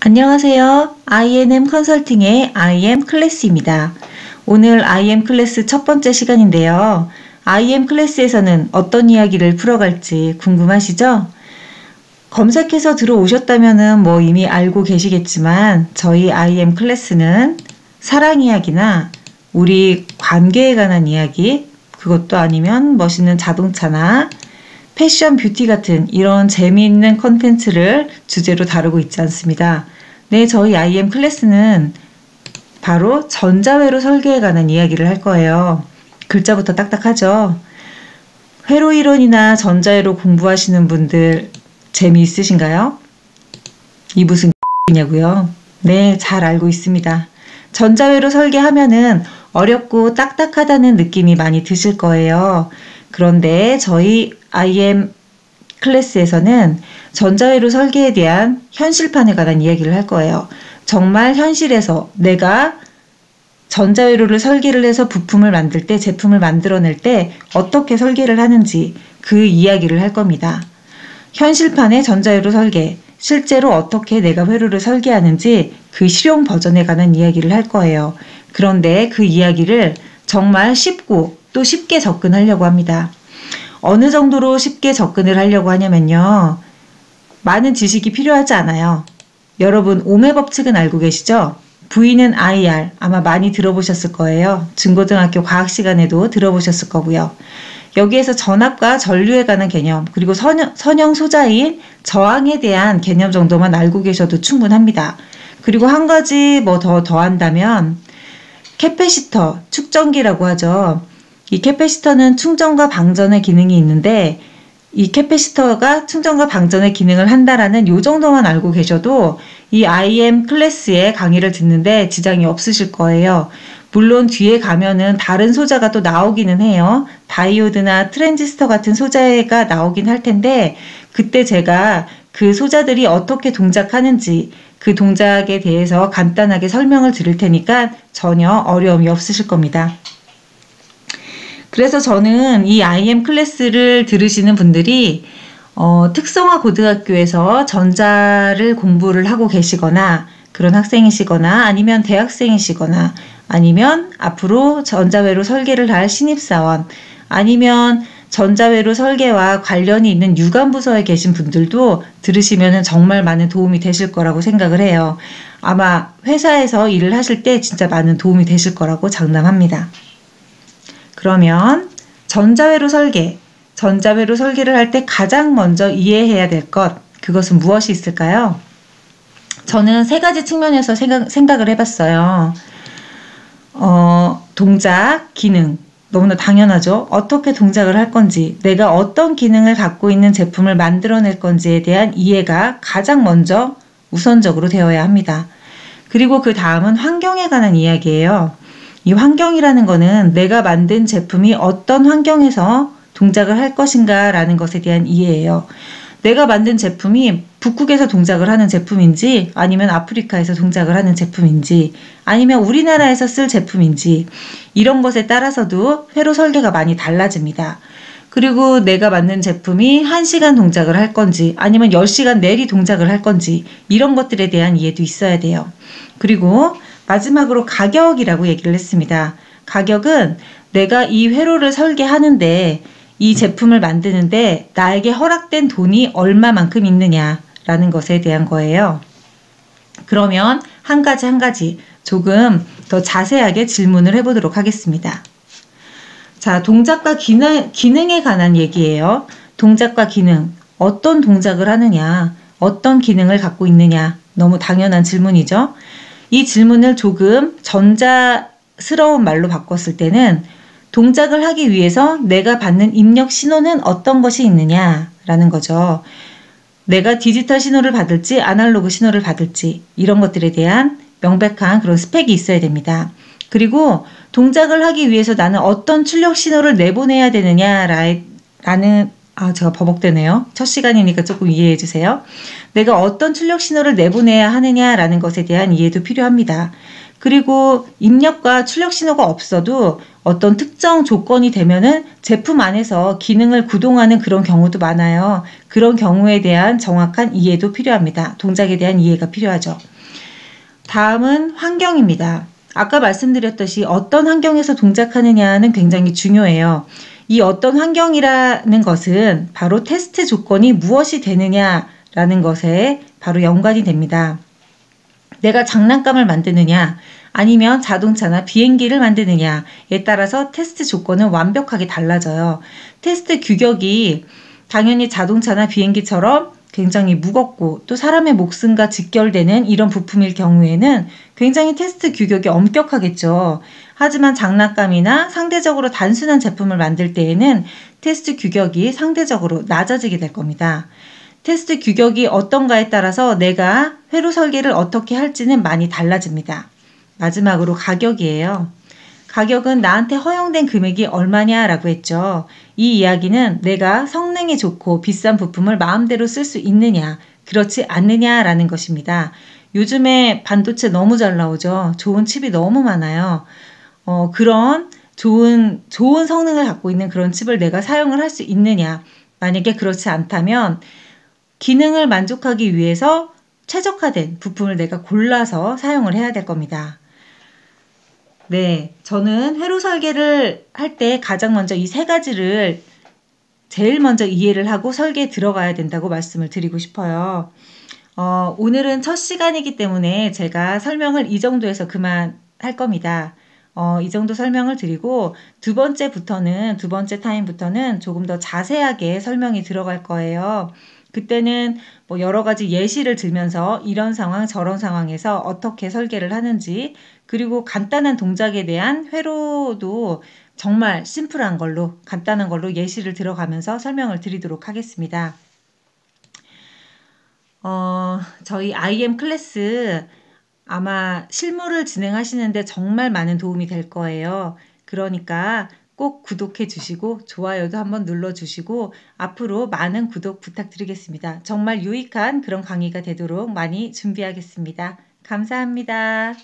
안녕하세요. I&M 컨설팅의 I&M 클래스입니다. 오늘 I&M 클래스 첫 번째 시간인데요. I&M 클래스에서는 어떤 이야기를 풀어갈지 궁금하시죠? 검색해서 들어오셨다면 이미 알고 계시겠지만 저희 I&M 클래스는 사랑 이야기나 우리 관계에 관한 이야기, 그것도 아니면 멋있는 자동차나 패션, 뷰티 같은 이런 재미있는 컨텐츠를 주제로 다루고 있지 않습니다. 네, 저희 I&M 클래스는 바로 전자회로 설계에 관한 이야기를 할 거예요. 글자부터 딱딱하죠? 회로 이론이나 전자회로 공부하시는 분들 재미있으신가요? 이 무슨 이냐고요? 네, 잘 알고 있습니다. 전자회로 설계하면은 어렵고 딱딱하다는 느낌이 많이 드실 거예요. 그런데 저희 I&M 클래스에서는 전자회로 설계에 대한 현실판에 관한 이야기를 할 거예요. 정말 현실에서 내가 전자회로를 설계를 해서 부품을 만들 때, 제품을 만들어낼 때 어떻게 설계를 하는지 그 이야기를 할 겁니다. 현실판의 전자회로 설계, 실제로 어떻게 내가 회로를 설계하는지 그 실용 버전에 관한 이야기를 할 거예요. 그런데 그 이야기를 정말 쉽고 또 쉽게 접근하려고 합니다. 어느 정도로 쉽게 접근을 하려고 하냐면요. 많은 지식이 필요하지 않아요. 여러분 오음의 법칙은 알고 계시죠? V는 IR 아마 많이 들어보셨을 거예요. 중고등학교 과학 시간에도 들어보셨을 거고요. 여기에서 전압과 전류에 관한 개념, 그리고 선형 소자인 저항에 대한 개념 정도만 알고 계셔도 충분합니다. 그리고 한 가지 더 더한다면 캐패시터, 축전기라고 하죠. 이 캐패시터는 충전과 방전의 기능이 있는데 이 캐패시터가 충전과 방전의 기능을 한다라는 요 정도만 알고 계셔도 이 I&M 클래스의 강의를 듣는데 지장이 없으실 거예요. 물론 뒤에 가면은 다른 소자가 또 나오기는 해요. 다이오드나 트랜지스터 같은 소자가 나오긴 할 텐데 그때 제가 그 소자들이 어떻게 동작하는지 그 동작에 대해서 간단하게 설명을 드릴 테니까 전혀 어려움이 없으실 겁니다. 그래서 저는 이 I&M 클래스를 들으시는 분들이 특성화 고등학교에서 전자를 공부를 하고 계시거나 그런 학생이시거나 아니면 대학생이시거나 아니면 앞으로 전자회로 설계를 할 신입사원 아니면 전자회로 설계와 관련이 있는 유관부서에 계신 분들도 들으시면 정말 많은 도움이 되실 거라고 생각을 해요. 아마 회사에서 일을 하실 때 진짜 많은 도움이 되실 거라고 장담합니다. 그러면 전자회로 설계를 할 때 가장 먼저 이해해야 될 것, 그것은 무엇이 있을까요? 저는 세 가지 측면에서 생각을 해봤어요. 동작, 기능, 너무나 당연하죠. 어떻게 동작을 할 건지, 내가 어떤 기능을 갖고 있는 제품을 만들어낼 건지에 대한 이해가 가장 먼저 우선적으로 되어야 합니다. 그리고 그 다음은 환경에 관한 이야기예요. 이 환경이라는 거는 내가 만든 제품이 어떤 환경에서 동작을 할 것인가 라는 것에 대한 이해예요. 내가 만든 제품이 북극에서 동작을 하는 제품인지 아니면 아프리카에서 동작을 하는 제품인지 아니면 우리나라에서 쓸 제품인지 이런 것에 따라서도 회로 설계가 많이 달라집니다. 그리고 내가 만든 제품이 1시간 동작을 할 건지 아니면 10시간 내리 동작을 할 건지 이런 것들에 대한 이해도 있어야 돼요. 그리고 마지막으로 가격이라고 얘기를 했습니다. 가격은 내가 이 회로를 설계하는데 이 제품을 만드는데 나에게 허락된 돈이 얼마만큼 있느냐라는 것에 대한 거예요. 그러면 한 가지 조금 더 자세하게 질문을 해보도록 하겠습니다. 자, 동작과 기능에 관한 얘기예요. 동작과 기능, 어떤 동작을 하느냐, 어떤 기능을 갖고 있느냐, 너무 당연한 질문이죠. 이 질문을 조금 전자스러운 말로 바꿨을 때는 동작을 하기 위해서 내가 받는 입력 신호는 어떤 것이 있느냐라는 거죠. 내가 디지털 신호를 받을지 아날로그 신호를 받을지 이런 것들에 대한 명백한 그런 스펙이 있어야 됩니다. 그리고 동작을 하기 위해서 나는 어떤 출력 신호를 내보내야 되느냐라는 제가 버벅대네요. 첫 시간이니까 조금 이해해 주세요. 내가 어떤 출력 신호를 내보내야 하느냐라는 것에 대한 이해도 필요합니다. 그리고 입력과 출력 신호가 없어도 어떤 특정 조건이 되면은 제품 안에서 기능을 구동하는 그런 경우도 많아요. 그런 경우에 대한 정확한 이해도 필요합니다. 동작에 대한 이해가 필요하죠. 다음은 환경입니다. 아까 말씀드렸듯이 어떤 환경에서 동작하느냐는 굉장히 중요해요. 이 어떤 환경이라는 것은 바로 테스트 조건이 무엇이 되느냐라는 것에 바로 연관이 됩니다. 내가 장난감을 만드느냐 아니면 자동차나 비행기를 만드느냐에 따라서 테스트 조건은 완벽하게 달라져요. 테스트 규격이 당연히 자동차나 비행기처럼 굉장히 무겁고 또 사람의 목숨과 직결되는 이런 부품일 경우에는 굉장히 테스트 규격이 엄격하겠죠. 하지만 장난감이나 상대적으로 단순한 제품을 만들 때에는 테스트 규격이 상대적으로 낮아지게 될 겁니다. 테스트 규격이 어떤가에 따라서 내가 회로 설계를 어떻게 할지는 많이 달라집니다. 마지막으로 가격이에요. 가격은 나한테 허용된 금액이 얼마냐라고 했죠. 이 이야기는 내가 성능이 좋고 비싼 부품을 마음대로 쓸 수 있느냐, 그렇지 않느냐라는 것입니다. 요즘에 반도체 너무 잘 나오죠. 좋은 칩이 너무 많아요. 그런 좋은 성능을 갖고 있는 그런 칩을 내가 사용을 할 수 있느냐. 만약에 그렇지 않다면 기능을 만족하기 위해서 최적화된 부품을 내가 골라서 사용을 해야 될 겁니다. 네, 저는 회로 설계를 할 때 가장 먼저 이 세 가지를 제일 먼저 이해를 하고 설계에 들어가야 된다고 말씀을 드리고 싶어요. 오늘은 첫 시간이기 때문에 제가 설명을 이 정도에서 그만할 겁니다. 이 정도 설명을 드리고 두 번째 타임부터는 조금 더 자세하게 설명이 들어갈 거예요. 그때는 뭐 여러 가지 예시를 들면서 이런 상황, 저런 상황에서 어떻게 설계를 하는지, 그리고 간단한 동작에 대한 회로도 정말 심플한 걸로, 간단한 걸로 예시를 들어가면서 설명을 드리도록 하겠습니다. 저희 IM 클래스 아마 실무를 진행하시는데 정말 많은 도움이 될 거예요. 그러니까 꼭 구독해 주시고 좋아요도 한번 눌러 주시고 앞으로 많은 구독 부탁드리겠습니다. 정말 유익한 그런 강의가 되도록 많이 준비하겠습니다. 감사합니다.